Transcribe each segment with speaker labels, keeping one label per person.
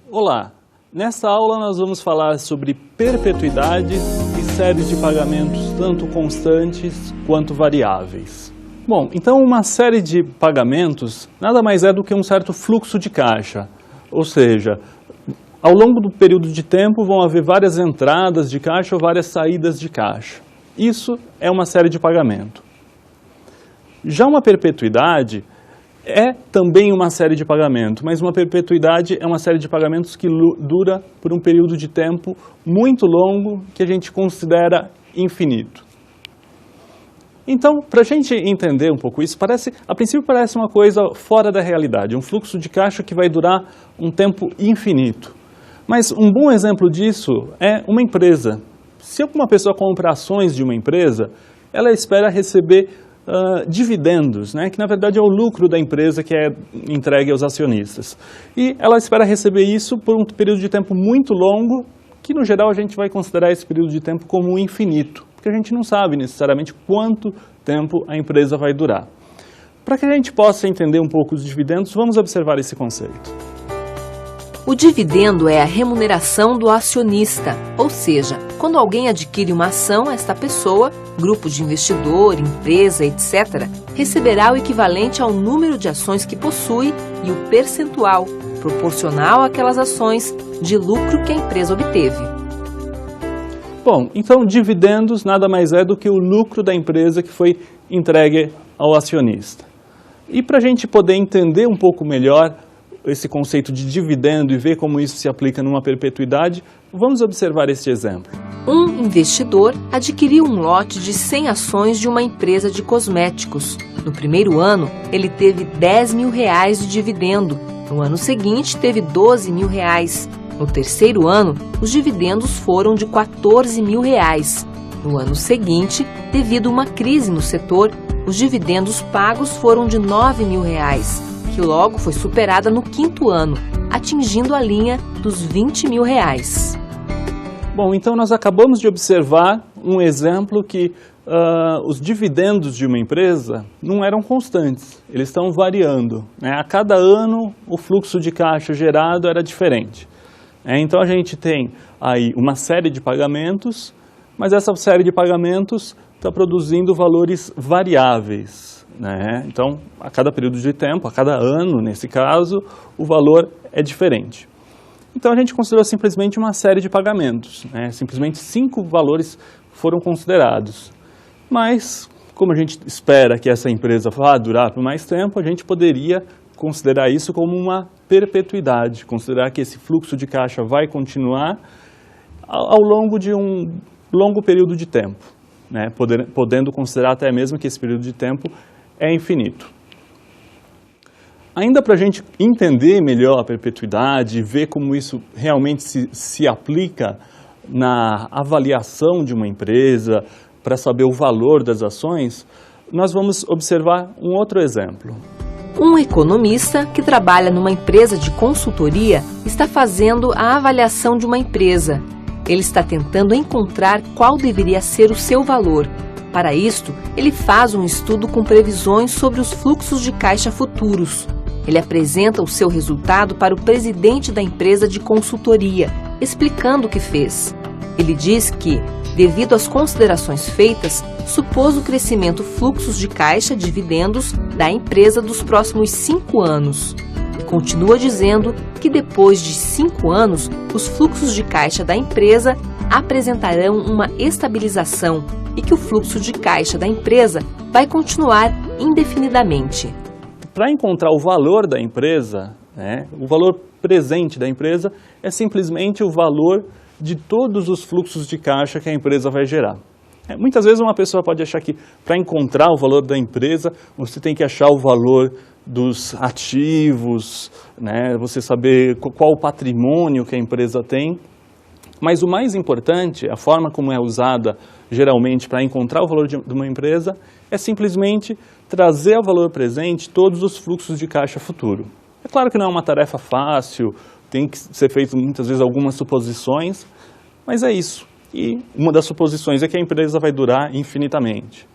Speaker 1: Olá, nesta aula nós vamos falar sobre perpetuidade e séries de pagamentos tanto constantes quanto variáveis. Bom, então uma série de pagamentos nada mais é do que um certo fluxo de caixa, ou seja, ao longo do período de tempo vão haver várias entradas de caixa ou várias saídas de caixa. Isso é uma série de pagamento. Já uma perpetuidade é também uma série de pagamento, mas uma perpetuidade é uma série de pagamentos que dura por um período de tempo muito longo que a gente considera infinito. Então, para a gente entender um pouco isso, a princípio parece uma coisa fora da realidade, um fluxo de caixa que vai durar um tempo infinito. Mas um bom exemplo disso é uma empresa. Se uma pessoa compra ações de uma empresa, ela espera receber dividendos, né, que na verdade é o lucro da empresa que é entregue aos acionistas. E ela espera receber isso por um período de tempo muito longo, que no geral a gente vai considerar esse período de tempo como infinito, porque a gente não sabe necessariamente quanto tempo a empresa vai durar. Para que a gente possa entender um pouco os dividendos, vamos observar esse conceito.
Speaker 2: O dividendo é a remuneração do acionista, ou seja, quando alguém adquire uma ação, esta pessoa, grupo de investidor, empresa, etc., receberá o equivalente ao número de ações que possui e o percentual, proporcional àquelas ações, de lucro que a empresa obteve.
Speaker 1: Bom, então dividendos nada mais é do que o lucro da empresa que foi entregue ao acionista. E para a gente poder entender um pouco melhor esse conceito de dividendo e ver como isso se aplica numa perpetuidade, vamos observar este exemplo.
Speaker 2: Um investidor adquiriu um lote de 100 ações de uma empresa de cosméticos. No primeiro ano, ele teve R$10 mil de dividendo. No ano seguinte, teve R$12 mil. No terceiro ano, os dividendos foram de R$14 mil. No ano seguinte, devido a uma crise no setor, os dividendos pagos foram de R$9 mil, que logo foi superada no quinto ano, atingindo a linha dos R$20 mil.
Speaker 1: Bom, então nós acabamos de observar um exemplo que os dividendos de uma empresa não eram constantes, eles estão variando, né? A cada ano o fluxo de caixa gerado era diferente. Então a gente tem aí uma série de pagamentos, mas essa série de pagamentos está produzindo valores variáveis, né? Então, a cada período de tempo, a cada ano, nesse caso, o valor é diferente. Então, a gente considerou simplesmente uma série de pagamentos, né? Simplesmente 5 valores foram considerados. Mas, como a gente espera que essa empresa vá durar por mais tempo, a gente poderia considerar isso como uma perpetuidade, considerar que esse fluxo de caixa vai continuar ao longo de um longo período de tempo, né? Podendo considerar até mesmo que esse período de tempo é infinito. Ainda para a gente entender melhor a perpetuidade e ver como isso realmente se aplica na avaliação de uma empresa, para saber o valor das ações, nós vamos observar um outro exemplo.
Speaker 2: Um economista que trabalha numa empresa de consultoria está fazendo a avaliação de uma empresa. Ele está tentando encontrar qual deveria ser o seu valor. Para isto, ele faz um estudo com previsões sobre os fluxos de caixa futuros. Ele apresenta o seu resultado para o presidente da empresa de consultoria, explicando o que fez. Ele diz que, devido às considerações feitas, supôs o crescimento fluxos de caixa, dividendos, da empresa dos próximos 5 anos. E continua dizendo que depois de 5 anos, os fluxos de caixa da empresa apresentarão uma estabilização e que o fluxo de caixa da empresa vai continuar indefinidamente.
Speaker 1: Para encontrar o valor da empresa, né, o valor presente da empresa é simplesmente o valor de todos os fluxos de caixa que a empresa vai gerar. Muitas vezes uma pessoa pode achar que para encontrar o valor da empresa, você tem que achar o valor dos ativos, né, você saber qual o patrimônio que a empresa tem. Mas o mais importante, a forma como é usada geralmente para encontrar o valor de uma empresa, é simplesmente trazer ao valor presente todos os fluxos de caixa futuro. É claro que não é uma tarefa fácil, tem que ser feito muitas vezes algumas suposições, mas é isso. E uma das suposições é que a empresa vai durar infinitamente.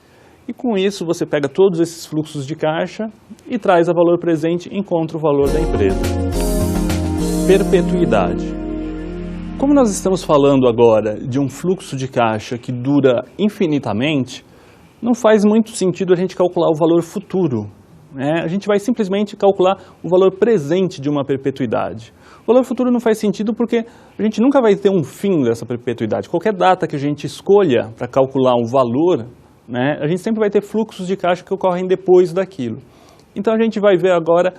Speaker 1: E com isso você pega todos esses fluxos de caixa e traz a valor presente e encontra o valor da empresa. Perpetuidade. Como nós estamos falando agora de um fluxo de caixa que dura infinitamente, não faz muito sentido a gente calcular o valor futuro, né? A gente vai simplesmente calcular o valor presente de uma perpetuidade. O valor futuro não faz sentido porque a gente nunca vai ter um fim dessa perpetuidade. Qualquer data que a gente escolha para calcular um valor, né, a gente sempre vai ter fluxos de caixa que ocorrem depois daquilo. Então a gente vai ver agora,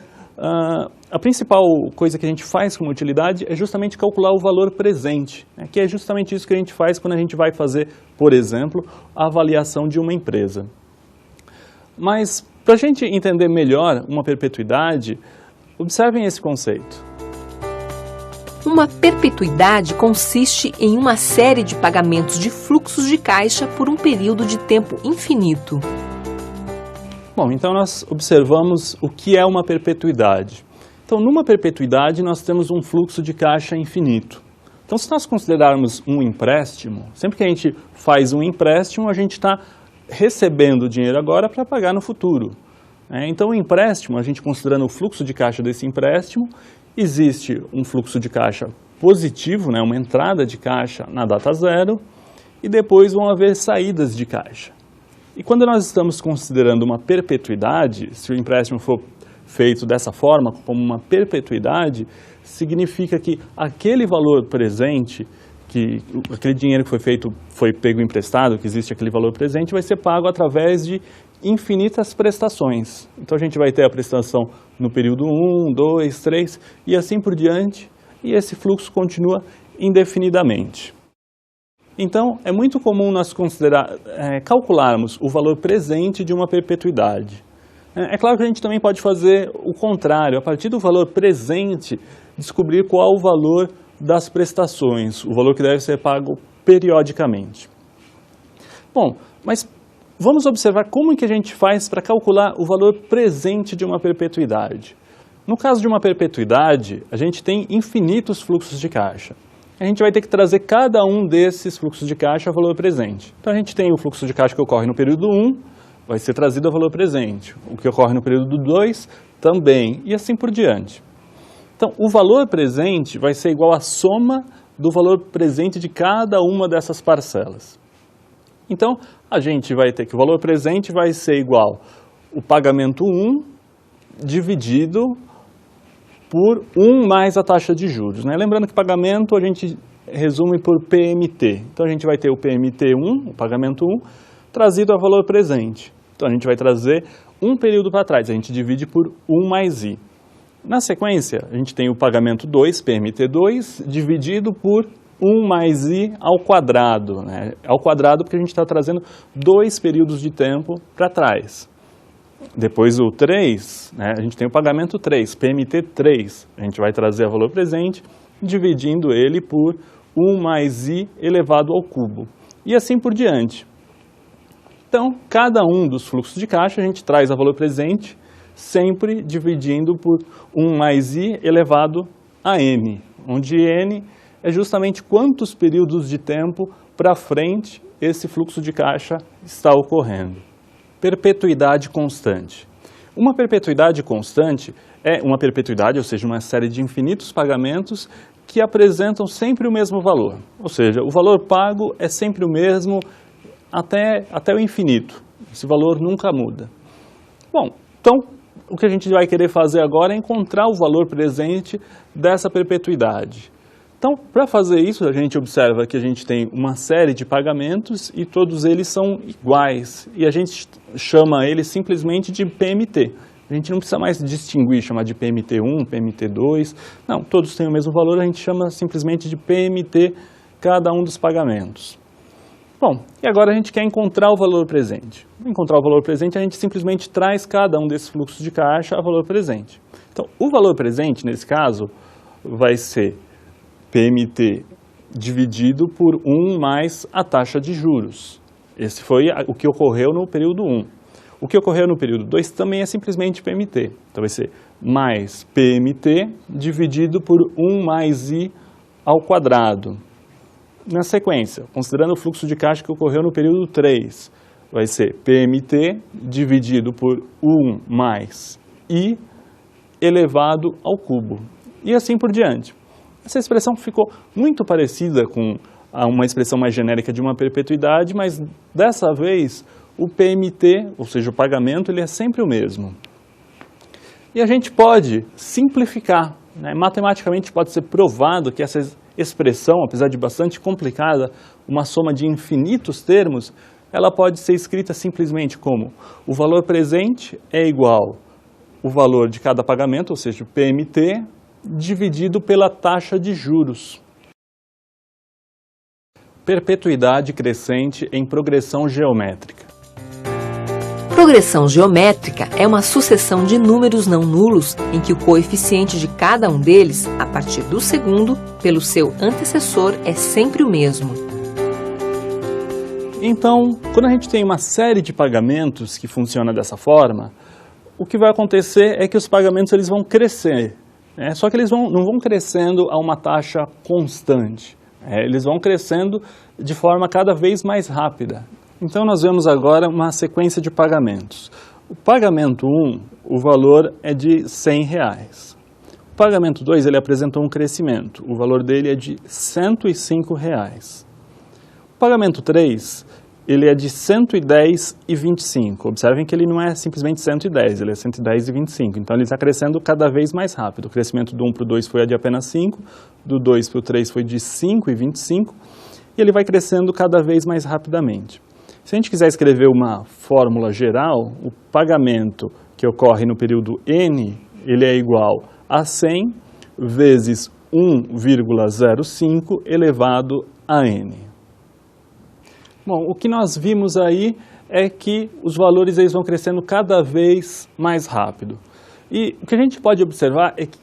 Speaker 1: a principal coisa que a gente faz como utilidade é justamente calcular o valor presente, né, que é justamente isso que a gente faz quando a gente vai fazer, por exemplo, a avaliação de uma empresa. Mas para a gente entender melhor uma perpetuidade, observem esse conceito.
Speaker 2: Uma perpetuidade consiste em uma série de pagamentos de fluxos de caixa por um período de tempo infinito.
Speaker 1: Bom, então nós observamos o que é uma perpetuidade. Então, numa perpetuidade, nós temos um fluxo de caixa infinito. Então, se nós considerarmos um empréstimo, sempre que a gente faz um empréstimo, a gente está recebendo dinheiro agora para pagar no futuro. Então, o empréstimo, a gente considerando o fluxo de caixa desse empréstimo, existe um fluxo de caixa positivo, né, uma entrada de caixa na data zero, e depois vão haver saídas de caixa. E quando nós estamos considerando uma perpetuidade, se o empréstimo for feito dessa forma, como uma perpetuidade, significa que aquele valor presente, que aquele dinheiro que foi pego emprestado, que existe aquele valor presente, vai ser pago através de infinitas prestações. Então a gente vai ter a prestação no período 1, 2, 3 e assim por diante, e esse fluxo continua indefinidamente. Então é muito comum nós calcularmos o valor presente de uma perpetuidade. É claro que a gente também pode fazer o contrário, a partir do valor presente, descobrir qual o valor das prestações, o valor que deve ser pago periodicamente. Bom, mas vamos observar como que a gente faz para calcular o valor presente de uma perpetuidade. No caso de uma perpetuidade, a gente tem infinitos fluxos de caixa. A gente vai ter que trazer cada um desses fluxos de caixa a valor presente. Então a gente tem o fluxo de caixa que ocorre no período 1, vai ser trazido a valor presente. O que ocorre no período 2, também, e assim por diante. Então, o valor presente vai ser igual à soma do valor presente de cada uma dessas parcelas. Então, a gente vai ter que o valor presente vai ser igual o pagamento 1 dividido por 1 mais a taxa de juros, né? Lembrando que pagamento a gente resume por PMT. Então, a gente vai ter o PMT1, o pagamento 1, trazido a valor presente. Então, a gente vai trazer um período para trás, a gente divide por 1 mais I. Na sequência, a gente tem o pagamento 2, PMT2, dividido por 1 mais I ao quadrado, né? Ao quadrado porque a gente está trazendo 2 períodos de tempo para trás. Depois o 3, né? A gente tem o pagamento 3, PMT3. A gente vai trazer a valor presente, dividindo ele por 1 mais I elevado ao cubo. E assim por diante. Então, cada um dos fluxos de caixa a gente traz a valor presente, sempre dividindo por 1 mais I elevado a N, onde N é justamente quantos períodos de tempo para frente esse fluxo de caixa está ocorrendo. Perpetuidade constante. Uma perpetuidade constante é uma perpetuidade, ou seja, uma série de infinitos pagamentos que apresentam sempre o mesmo valor. Ou seja, o valor pago é sempre o mesmo até o infinito. Esse valor nunca muda. Bom, então, o que a gente vai querer fazer agora é encontrar o valor presente dessa perpetuidade. Então, para fazer isso, a gente observa que a gente tem uma série de pagamentos e todos eles são iguais. E a gente chama eles simplesmente de PMT. A gente não precisa mais distinguir, chamar de PMT1, PMT2. Não, todos têm o mesmo valor, a gente chama simplesmente de PMT cada um dos pagamentos. Bom, e agora a gente quer encontrar o valor presente. Para encontrar o valor presente, a gente simplesmente traz cada um desses fluxos de caixa a valor presente. Então, o valor presente, nesse caso, vai ser PMT dividido por 1 mais a taxa de juros. Esse foi o que ocorreu no período 1. O que ocorreu no período 2 também é simplesmente PMT. Então, vai ser mais PMT dividido por 1 mais I ao quadrado. Na sequência, considerando o fluxo de caixa que ocorreu no período 3, vai ser PMT dividido por 1 mais I elevado ao cubo. e assim por diante. Essa expressão ficou muito parecida com uma expressão mais genérica de uma perpetuidade, mas dessa vez o PMT, ou seja, o pagamento, ele é sempre o mesmo. E a gente pode simplificar, né? Matematicamente pode ser provado que essa expressão, apesar de bastante complicada, uma soma de infinitos termos, ela pode ser escrita simplesmente como o valor presente é igual o valor de cada pagamento, ou seja, o PMT, dividido pela taxa de juros. Perpetuidade crescente em progressão geométrica.
Speaker 2: Progressão geométrica é uma sucessão de números não nulos em que o coeficiente de cada um deles, a partir do segundo, pelo seu antecessor, é sempre o mesmo.
Speaker 1: Então, quando a gente tem uma série de pagamentos que funciona dessa forma, o que vai acontecer é que os pagamentos eles vão crescer, né? Só que eles não vão crescendo a uma taxa constante, eles vão crescendo de forma cada vez mais rápida. Então nós vemos agora uma sequência de pagamentos. O pagamento 1, o valor é de R$100. O pagamento 2, ele apresentou um crescimento, o valor dele é de R$105. O pagamento 3, ele é de 110,25. Observem que ele não é simplesmente 110, ele é 110,25. Então ele está crescendo cada vez mais rápido. O crescimento do 1 para o 2 foi de apenas 5, do 2 para o 3 foi de 5,25, e ele vai crescendo cada vez mais rapidamente. Se a gente quiser escrever uma fórmula geral, o pagamento que ocorre no período N, ele é igual a 100 vezes 1,05 elevado a N. Bom, o que nós vimos aí é que os valores eles vão crescendo cada vez mais rápido. E o que a gente pode observar é que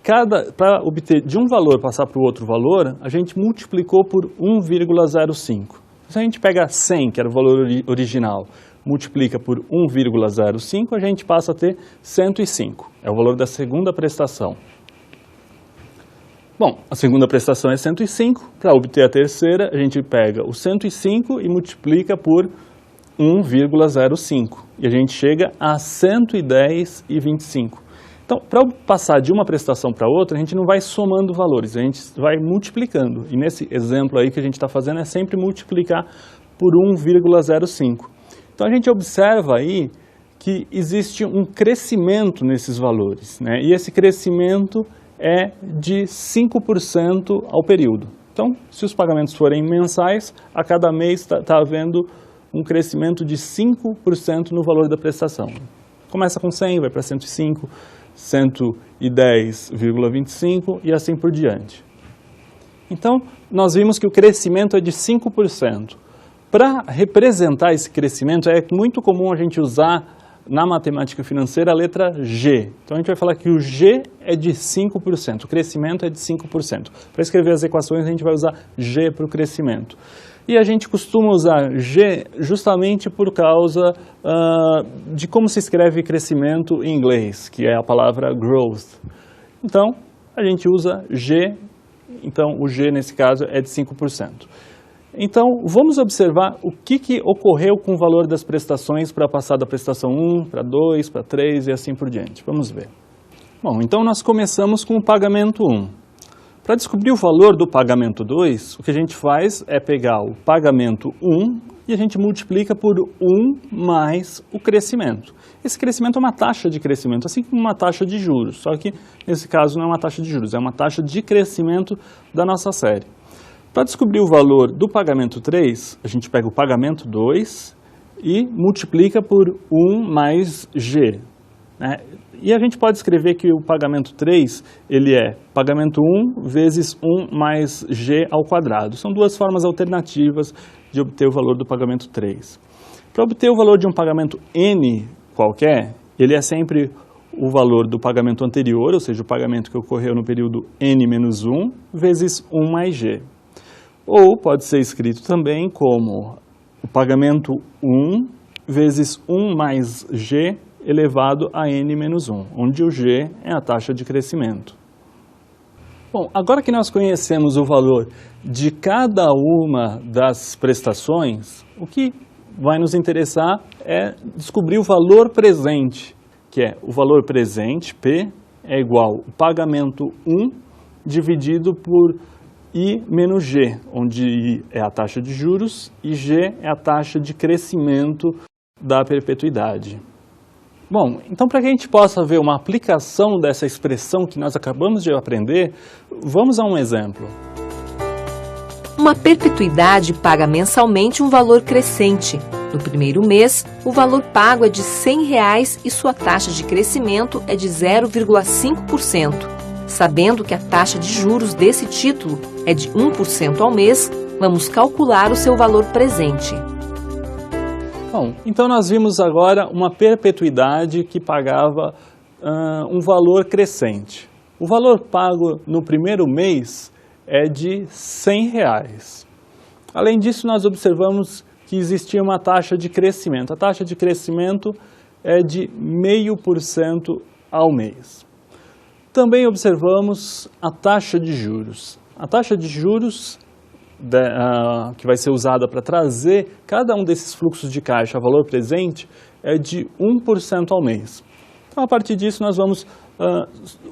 Speaker 1: para obter de um valor passar para o outro valor, a gente multiplicou por 1,05. Se a gente pega 100, que era o valor original, multiplica por 1,05, a gente passa a ter 105. É o valor da segunda prestação. Bom, a segunda prestação é 105. Para obter a terceira, a gente pega o 105 e multiplica por 1,05. E a gente chega a 110,25. Então, para passar de uma prestação para outra, a gente não vai somando valores, a gente vai multiplicando. E nesse exemplo aí que a gente está fazendo é sempre multiplicar por 1,05. Então, a gente observa aí que existe um crescimento nesses valores, né? E esse crescimento é de 5% ao período. Então, se os pagamentos forem mensais, a cada mês está havendo um crescimento de 5% no valor da prestação. Começa com 100, vai para 105, 110,25 e assim por diante. Então, nós vimos que o crescimento é de 5%. Para representar esse crescimento, é muito comum a gente usar na matemática financeira a letra G. Então, a gente vai falar que o G é de 5%, o crescimento é de 5%. Para escrever as equações, a gente vai usar G para o crescimento. E a gente costuma usar G justamente por causa de como se escreve crescimento em inglês, que é a palavra growth. Então, a gente usa G, então o G nesse caso é de 5%. Então, vamos observar o que ocorreu com o valor das prestações para passar da prestação 1 para 2, para 3 e assim por diante. Vamos ver. Bom, então nós começamos com o pagamento 1. Para descobrir o valor do pagamento 2, o que a gente faz é pegar o pagamento 1 e a gente multiplica por 1 mais o crescimento. Esse crescimento é uma taxa de crescimento, assim como uma taxa de juros, só que nesse caso não é uma taxa de juros, é uma taxa de crescimento da nossa série. Para descobrir o valor do pagamento 3, a gente pega o pagamento 2 e multiplica por 1 mais G, né? E a gente pode escrever que o pagamento 3, ele é pagamento 1 vezes 1 mais G ao quadrado. São duas formas alternativas de obter o valor do pagamento 3. Para obter o valor de um pagamento N qualquer, ele é sempre o valor do pagamento anterior, ou seja, o pagamento que ocorreu no período N-1, vezes 1 mais G. Ou pode ser escrito também como o pagamento 1 vezes 1 mais G elevado a N-1, onde o G é a taxa de crescimento. Bom, agora que nós conhecemos o valor de cada uma das prestações, o que vai nos interessar é descobrir o valor presente, que é o valor presente, P, é igual ao pagamento 1 dividido por I menos G, onde I é a taxa de juros e G é a taxa de crescimento da perpetuidade. Bom, então para que a gente possa ver uma aplicação dessa expressão que nós acabamos de aprender, vamos a um exemplo.
Speaker 2: Uma perpetuidade paga mensalmente um valor crescente. No primeiro mês, o valor pago é de R$ 100 e sua taxa de crescimento é de 0,5%. Sabendo que a taxa de juros desse título é de 1% ao mês, vamos calcular o seu valor presente.
Speaker 1: Bom, então nós vimos agora uma perpetuidade que pagava um valor crescente. O valor pago no primeiro mês é de R$ 100. Além disso, nós observamos que existia uma taxa de crescimento. A taxa de crescimento é de 0,5% ao mês. Também observamos a taxa de juros. A taxa de juros que vai ser usada para trazer cada um desses fluxos de caixa a valor presente é de 1% ao mês. Então, a partir disso, nós vamos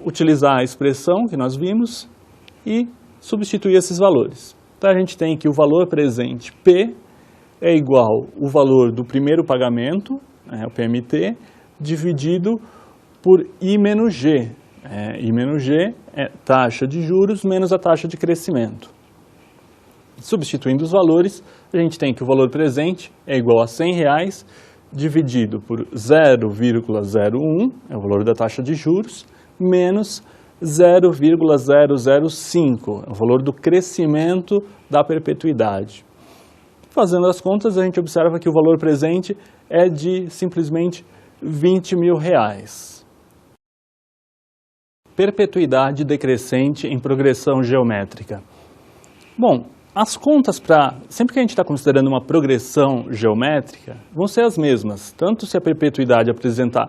Speaker 1: utilizar a expressão que nós vimos e substituir esses valores. Então, a gente tem que o valor presente P é igual ao valor do primeiro pagamento, o PMT, dividido por I menos G. I menos G é taxa de juros menos a taxa de crescimento. Substituindo os valores, a gente tem que o valor presente é igual a R$ 100 dividido por 0,01, é o valor da taxa de juros, menos 0,005, é o valor do crescimento da perpetuidade. Fazendo as contas, a gente observa que o valor presente é de simplesmente R$ 20.000. Perpetuidade decrescente em progressão geométrica. Bom, as contas sempre que a gente está considerando uma progressão geométrica, vão ser as mesmas, tanto se a perpetuidade apresentar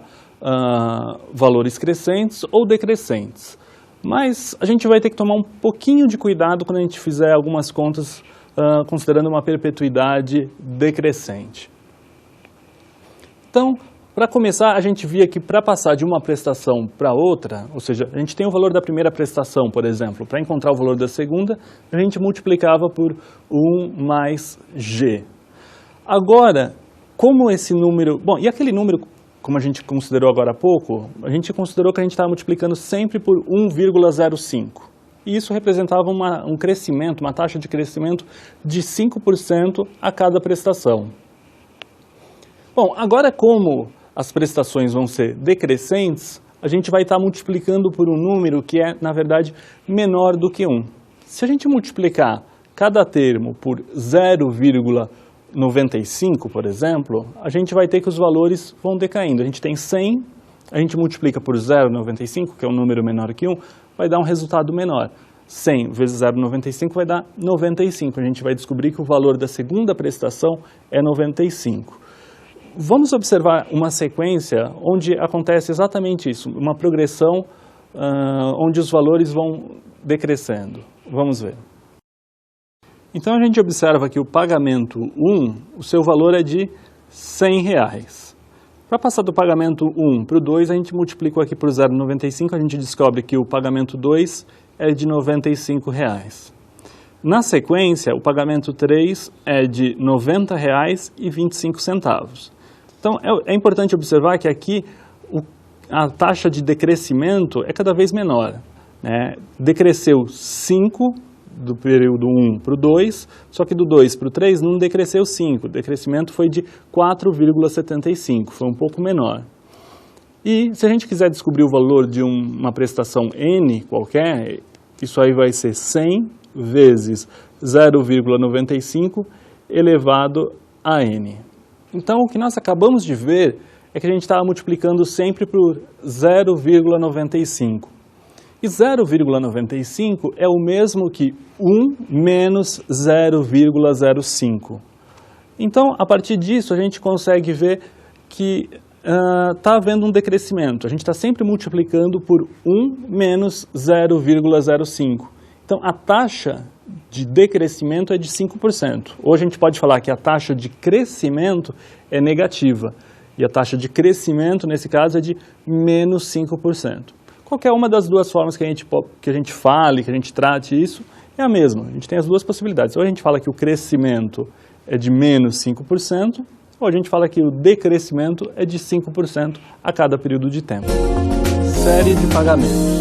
Speaker 1: valores crescentes ou decrescentes. Mas a gente vai ter que tomar um pouquinho de cuidado quando a gente fizer algumas contas considerando uma perpetuidade decrescente. Então, para começar, a gente via que para passar de uma prestação para outra, ou seja, a gente tem o valor da primeira prestação, por exemplo, para encontrar o valor da segunda, a gente multiplicava por 1 mais G. Agora, como esse número... Bom, e aquele número, como a gente considerou agora há pouco, a gente considerou que a gente estava multiplicando sempre por 1,05. E isso representava um crescimento, uma taxa de crescimento de 5% a cada prestação. Bom, agora como as prestações vão ser decrescentes, a gente vai estar multiplicando por um número que é, na verdade, menor do que 1. Se a gente multiplicar cada termo por 0,95, por exemplo, a gente vai ter que os valores vão decaindo. A gente tem 100, a gente multiplica por 0,95, que é um número menor que 1, vai dar um resultado menor. 100 vezes 0,95 vai dar 95. A gente vai descobrir que o valor da segunda prestação é 95. Vamos observar uma sequência onde acontece exatamente isso, uma progressão onde os valores vão decrescendo. Vamos ver. Então a gente observa que o pagamento 1, o seu valor é de R$ 100. Para passar do pagamento 1 para o 2, a gente multiplicou aqui por 0,95, a gente descobre que o pagamento 2 é de R$ 95. Na sequência, o pagamento 3 é de R$ 90,25. Então, é importante observar que aqui a taxa de decrescimento é cada vez menor, né? Decresceu 5 do período 1 para o 2, só que do 2 para o 3 não decresceu 5, o decrescimento foi de 4,75, foi um pouco menor. E se a gente quiser descobrir o valor de uma prestação N qualquer, isso aí vai ser 100 vezes 0,95 elevado a N. Então, o que nós acabamos de ver é que a gente estava multiplicando sempre por 0,95. E 0,95 é o mesmo que 1 menos 0,05. Então, a partir disso, a gente consegue ver que está havendo um decrescimento. A gente está sempre multiplicando por 1 menos 0,05. Então, a taxa de decrescimento é de 5%. Hoje a gente pode falar que a taxa de crescimento é negativa. E a taxa de crescimento, nesse caso, é de menos 5%. Qualquer uma das duas formas que a gente fale, que a gente trate isso, é a mesma. A gente tem as duas possibilidades. Ou a gente fala que o crescimento é de menos 5%, ou a gente fala que o decrescimento é de 5% a cada período de tempo. Série de pagamentos.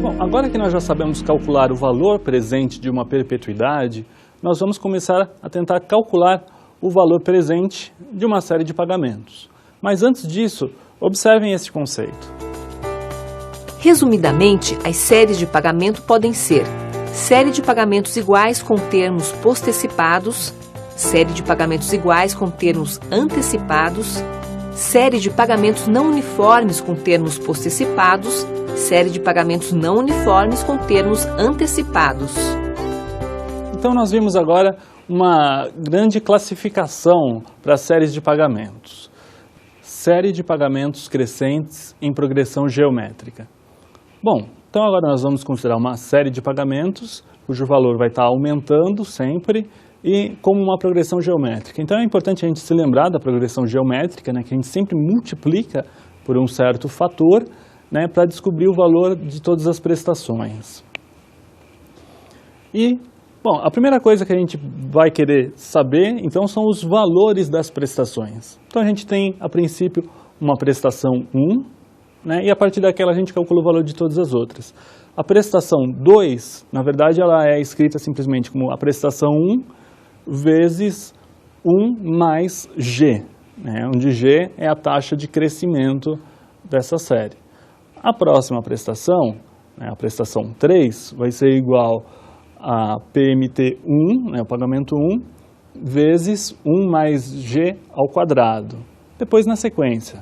Speaker 1: Bom, agora que nós já sabemos calcular o valor presente de uma perpetuidade, nós vamos começar a tentar calcular o valor presente de uma série de pagamentos. Mas antes disso, observem esse conceito.
Speaker 2: Resumidamente, as séries de pagamento podem ser série de pagamentos iguais com termos postecipados, série de pagamentos iguais com termos antecipados, série de pagamentos não uniformes com termos postecipados, série de pagamentos não uniformes com termos antecipados.
Speaker 1: Então nós vimos agora uma grande classificação para séries de pagamentos. Série de pagamentos crescentes em progressão geométrica. Bom, então agora nós vamos considerar uma série de pagamentos cujo valor vai estar aumentando sempre e como uma progressão geométrica. Então é importante a gente se lembrar da progressão geométrica, né, que a gente sempre multiplica por um certo fator, né, para descobrir o valor de todas as prestações. E, bom, a primeira coisa que a gente vai querer saber, então, são os valores das prestações. Então a gente tem, a princípio, uma prestação 1, né, e a partir daquela a gente calcula o valor de todas as outras. A prestação 2, na verdade, ela é escrita simplesmente como a prestação 1 vezes 1 mais G, né, onde G é a taxa de crescimento dessa série. A próxima prestação, né, a prestação 3, vai ser igual a PMT1, né, o pagamento 1, vezes 1 mais G ao quadrado. Depois na sequência,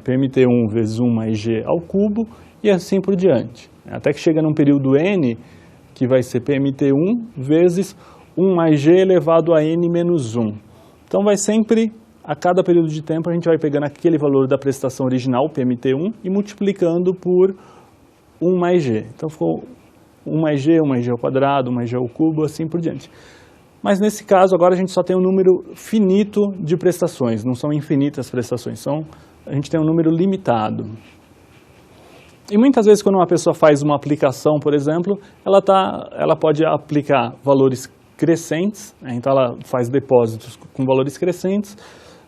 Speaker 1: PMT1 vezes 1 mais G ao cubo e assim por diante. Até que chega num período N, que vai ser PMT1 vezes 1 mais G elevado a N menos 1. Então vai sempre, a cada período de tempo, a gente vai pegando aquele valor da prestação original, PMT1, e multiplicando por 1 mais G. Então ficou 1 mais G ao quadrado, 1 mais G ao cubo, assim por diante. Mas nesse caso, agora a gente só tem um número finito de prestações, não são infinitas prestações, a gente tem um número limitado. E muitas vezes quando uma pessoa faz uma aplicação, por exemplo, ela pode aplicar valores crescentes, né? Então ela faz depósitos com valores crescentes,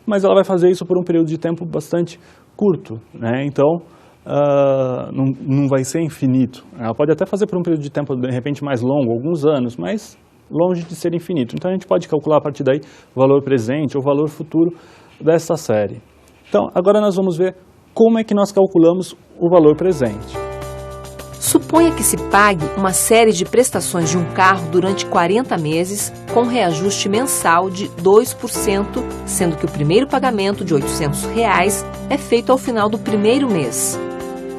Speaker 1: mas ela vai fazer isso por um período de tempo bastante curto, né? Então não vai ser infinito. Ela pode até fazer por um período de tempo de repente mais longo, alguns anos, mas longe de ser infinito. Então a gente pode calcular a partir daí o valor presente ou o valor futuro dessa série. Então agora nós vamos ver como é que nós calculamos o valor presente.
Speaker 2: Suponha que se pague uma série de prestações de um carro durante 40 meses, com reajuste mensal de 2%, sendo que o primeiro pagamento de R$ 800 é feito ao final do primeiro mês.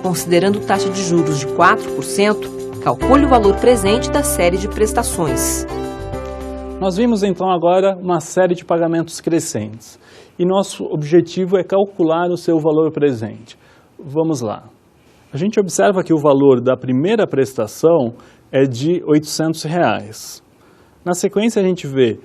Speaker 2: Considerando taxa de juros de 4%, calcule o valor presente da série de prestações.
Speaker 1: Nós vimos então agora uma série de pagamentos crescentes e nosso objetivo é calcular o seu valor presente. Vamos lá. A gente observa que o valor da primeira prestação é de R$ 800. Na sequência a gente vê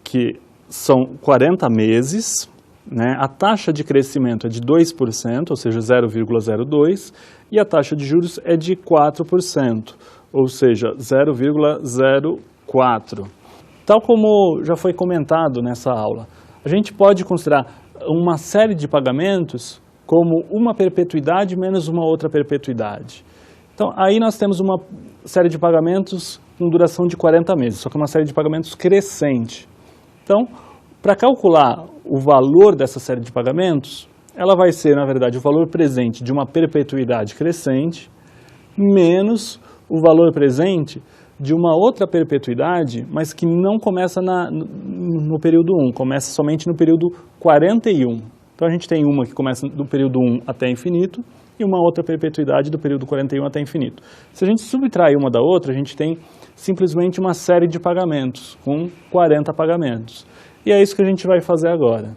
Speaker 1: que são 40 meses, né? A taxa de crescimento é de 2%, ou seja, 0,02, e a taxa de juros é de 4%, ou seja, 0,04. Tal como já foi comentado nessa aula, a gente pode considerar uma série de pagamentos como uma perpetuidade menos uma outra perpetuidade. Então, aí nós temos uma série de pagamentos com duração de 40 meses, só que uma série de pagamentos crescente. Então, para calcular o valor dessa série de pagamentos, ela vai ser, na verdade, o valor presente de uma perpetuidade crescente menos o valor presente de uma outra perpetuidade, mas que não começa no período 1, começa somente no período 41. Então a gente tem uma que começa do período 1 até infinito e uma outra perpetuidade do período 41 até infinito. Se a gente subtrair uma da outra, a gente tem simplesmente uma série de pagamentos, com 40 pagamentos. E é isso que a gente vai fazer agora.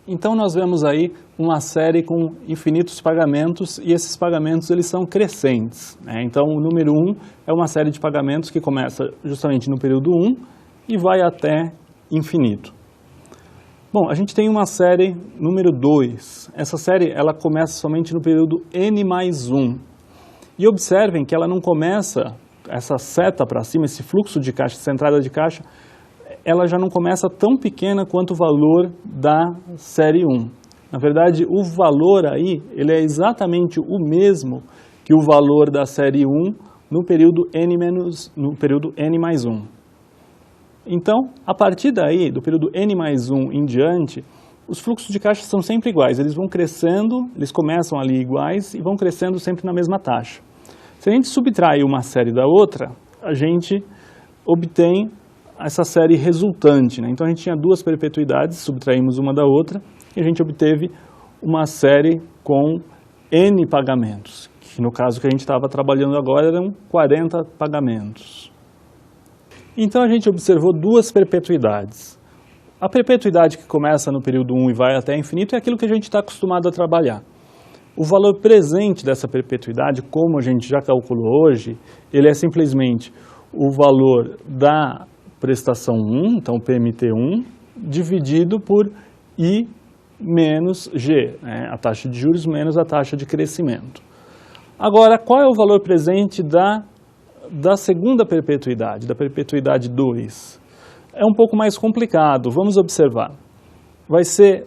Speaker 1: Então nós vemos aí uma série com infinitos pagamentos e esses pagamentos eles são crescentes, né? Então o número 1 é uma série de pagamentos que começa justamente no período 1 e vai até infinito. Bom, a gente tem uma série número 2. Essa série ela começa somente no período n mais 1. E observem que ela não começa, essa seta para cima, esse fluxo de caixa, essa entrada de caixa, ela já não começa tão pequena quanto o valor da série 1. Na verdade, o valor aí, ele é exatamente o mesmo que o valor da série 1 no período N mais 1. Então, a partir daí, do período N mais 1 em diante, os fluxos de caixa são sempre iguais. Eles vão crescendo, eles começam ali iguais e vão crescendo sempre na mesma taxa. Se a gente subtrai uma série da outra, a gente obtém essa série resultante, né? Então a gente tinha duas perpetuidades, subtraímos uma da outra e a gente obteve uma série com N pagamentos, que no caso que a gente estava trabalhando agora eram 40 pagamentos. Então a gente observou duas perpetuidades. A perpetuidade que começa no período 1 e vai até infinito é aquilo que a gente está acostumado a trabalhar. O valor presente dessa perpetuidade, como a gente já calculou hoje, ele é simplesmente o valor da prestação 1, então PMT1, dividido por I menos G, né? A taxa de juros menos a taxa de crescimento. Agora, qual é o valor presente da segunda perpetuidade, da perpetuidade 2? É um pouco mais complicado, vamos observar. Vai ser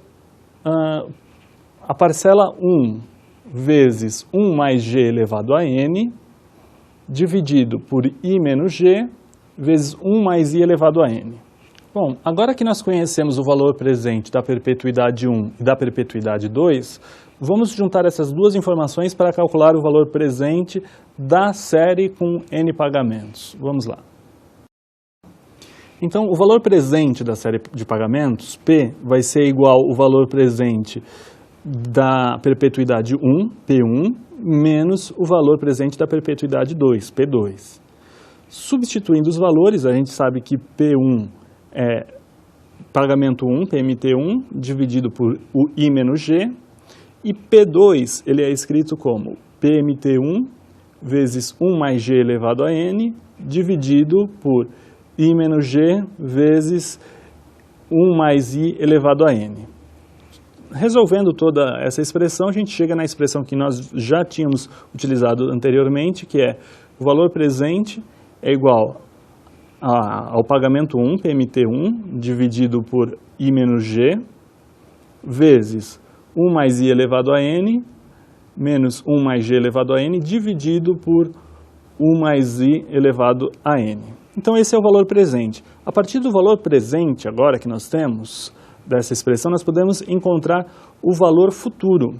Speaker 1: a parcela 1 vezes 1 mais G elevado a N, dividido por I menos G, vezes 1 mais I elevado a N. Bom, agora que nós conhecemos o valor presente da perpetuidade 1 e da perpetuidade 2, vamos juntar essas duas informações para calcular o valor presente da série com N pagamentos. Vamos lá. Então, o valor presente da série de pagamentos, P, vai ser igual ao valor presente da perpetuidade 1, P1, menos o valor presente da perpetuidade 2, P2. Substituindo os valores, a gente sabe que P1 é pagamento 1, PMT1, dividido por o I menos G, e P2 ele é escrito como PMT1 vezes 1 mais G elevado a N, dividido por I menos G vezes 1 mais I elevado a N. Resolvendo toda essa expressão, a gente chega na expressão que nós já tínhamos utilizado anteriormente, que é o valor presente é igual ao pagamento 1, PMT1, dividido por I menos G, vezes 1 mais I elevado a N, menos 1 mais G elevado a N, dividido por 1 mais I elevado a N. Então esse é o valor presente. A partir do valor presente, agora que nós temos, dessa expressão, nós podemos encontrar o valor futuro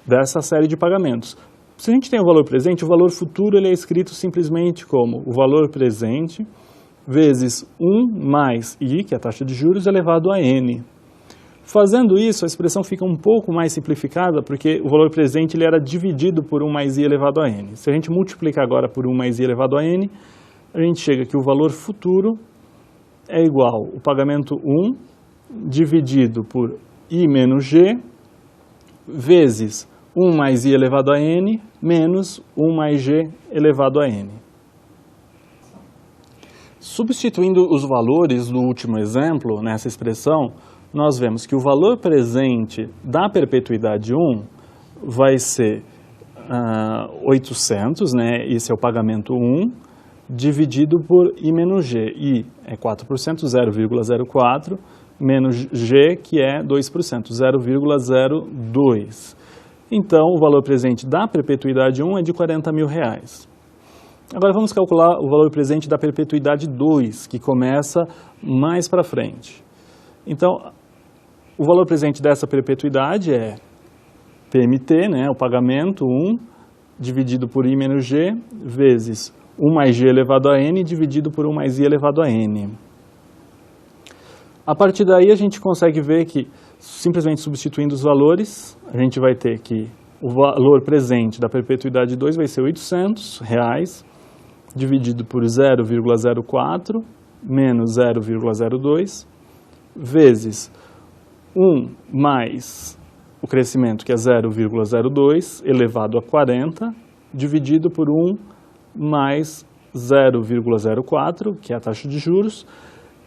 Speaker 1: dessa série de pagamentos. Se a gente tem o valor presente, o valor futuro ele é escrito simplesmente como o valor presente vezes 1 mais I, que é a taxa de juros, elevado a N. Fazendo isso, a expressão fica um pouco mais simplificada, porque o valor presente ele era dividido por 1 mais I elevado a N. Se a gente multiplicar agora por 1 mais I elevado a N, a gente chega que o valor futuro é igual ao pagamento 1 dividido por I menos G, vezes 1 mais I elevado a N, menos 1 mais G elevado a N. Substituindo os valores do último exemplo, nessa expressão, nós vemos que o valor presente da perpetuidade 1 vai ser 800, né? Esse é o pagamento 1, dividido por I menos G. I é 4%, 0,04, menos G, que é 2%, 0,02. Então, o valor presente da perpetuidade 1 é de R$40 mil. Agora vamos calcular o valor presente da perpetuidade 2, que começa mais para frente. Então, o valor presente dessa perpetuidade é PMT, né, o pagamento 1, dividido por I menos G, vezes 1 mais G elevado a N, dividido por 1 mais I elevado a N. A partir daí a gente consegue ver que, simplesmente substituindo os valores, a gente vai ter que o valor presente da perpetuidade 2 vai ser R$800, dividido por 0,04 menos 0,02, vezes 1 mais o crescimento, que é 0,02, elevado a 40, dividido por 1 mais 0,04, que é a taxa de juros,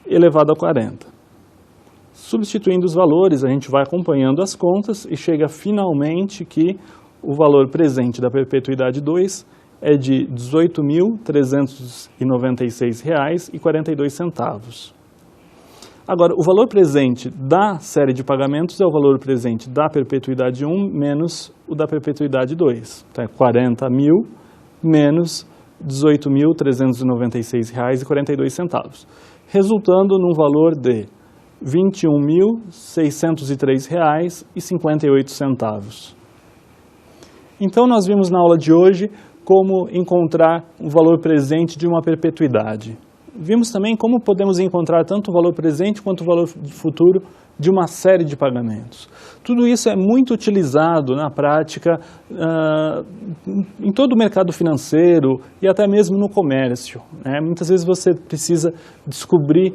Speaker 1: elevado a 40. Substituindo os valores, a gente vai acompanhando as contas e chega finalmente que o valor presente da perpetuidade 2 é de R$ 18.396,42. Agora, o valor presente da série de pagamentos é o valor presente da perpetuidade 1 menos o da perpetuidade 2. Então, é 40.000 menos R$ 18.396,42, resultando num valor de R$ 21.603,58. Então, nós vimos na aula de hoje como encontrar o valor presente de uma perpetuidade. Vimos também como podemos encontrar tanto o valor presente quanto o valor futuro de uma série de pagamentos. Tudo isso é muito utilizado na prática em todo o mercado financeiro e até mesmo no comércio, né? Muitas vezes você precisa descobrir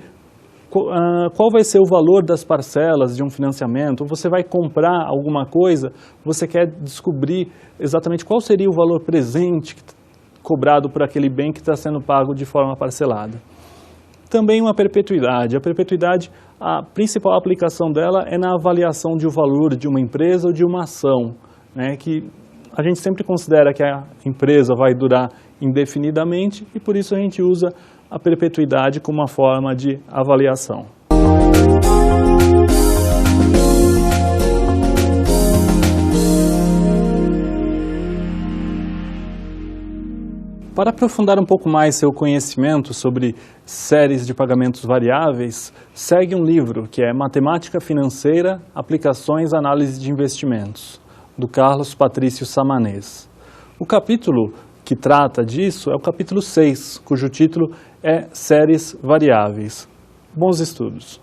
Speaker 1: qual vai ser o valor das parcelas de um financiamento, ou você vai comprar alguma coisa, você quer descobrir exatamente qual seria o valor presente cobrado por aquele bem que está sendo pago de forma parcelada. Também uma perpetuidade. A perpetuidade, a principal aplicação dela é na avaliação de um valor de uma empresa ou de uma ação, né, que a gente sempre considera que a empresa vai durar indefinidamente e por isso a gente usa a perpetuidade como uma forma de avaliação. Para aprofundar um pouco mais seu conhecimento sobre séries de pagamentos variáveis, segue um livro que é Matemática Financeira, Aplicações à Análise de Investimentos, do Carlos Patrício Samanez. O capítulo que trata disso é o capítulo 6, cujo título é Séries Variáveis. Bons estudos!